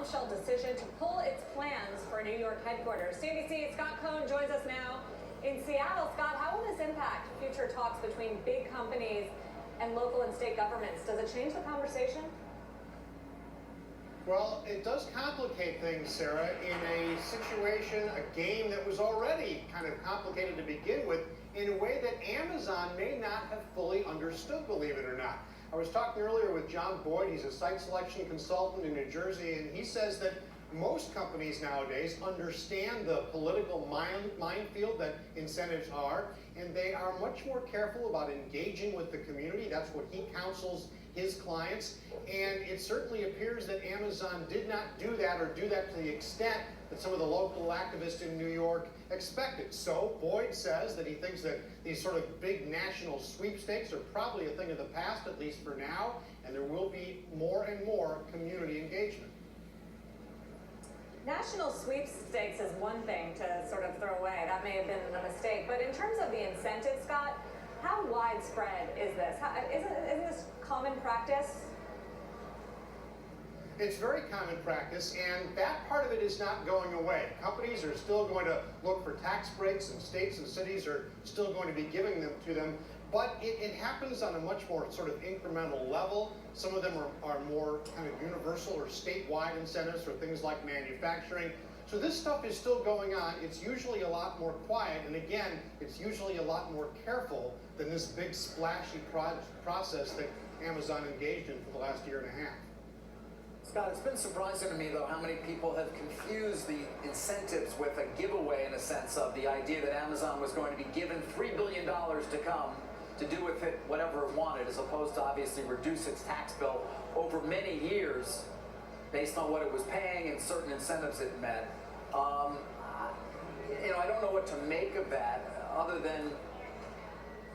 bombshell decision to pull its plans for New York headquarters. CNBC's Scott Cohn joins us now in Seattle. Scott, how will this impact future talks between big companies and local and state governments? Does it change the conversation? Well, it does complicate things, Sarah, in a situation, a game that was already kind of complicated to begin with, in a way that Amazon may not have fully understood, believe it or not. I was talking earlier with John Boyd. He's a site selection consultant in New Jersey, and he says that most companies nowadays understand the political minefield that incentives are, and they are much more careful about engaging with the community. That's what he counsels his clients, and it certainly appears that Amazon did not do that, or do that to the extent that some of the local activists in New York expected. So Boyd says that he thinks that these sort of big national sweepstakes are probably a thing of the past, at least for now, and there will be more and more community engagement. National sweepstakes is one thing to sort of throw away. That may have been a mistake. But in terms of the incentive, Scott, how widespread is this? Isn't this common practice? It's very common practice, and that part of it is not going away. Companies are still going to look for tax breaks, and states and cities are still going to be giving them to them. But it happens on a much more sort of incremental level. Some of them are more kind of universal or statewide incentives for things like manufacturing. So this stuff is still going on. It's usually a lot more quiet, and again, it's usually a lot more careful than this big splashy process that Amazon engaged in for the last year and a half. Scott, it's been surprising to me, though, how many people have confused the incentives with a giveaway, in a sense of the idea that Amazon was going to be given $3 billion to come to do with it whatever it wanted, as opposed to obviously reduce its tax bill over many years based on what it was paying and certain incentives it met. I don't know what to make of that, other than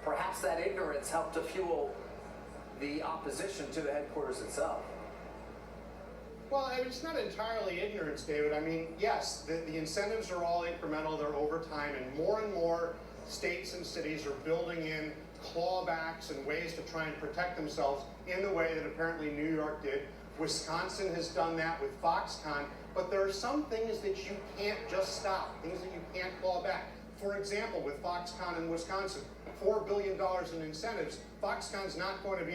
perhaps that ignorance helped to fuel the opposition to the headquarters itself. Well, I mean, it's not entirely ignorance, David. I mean, yes, the incentives are all incremental, they're over time, and more states and cities are building in clawbacks and ways to try and protect themselves in the way that apparently New York did. Wisconsin has done that with Foxconn, but there are some things that you can't just stop, things that you can't claw back. For example, with Foxconn in Wisconsin, $4 billion in incentives, Foxconn's not going to be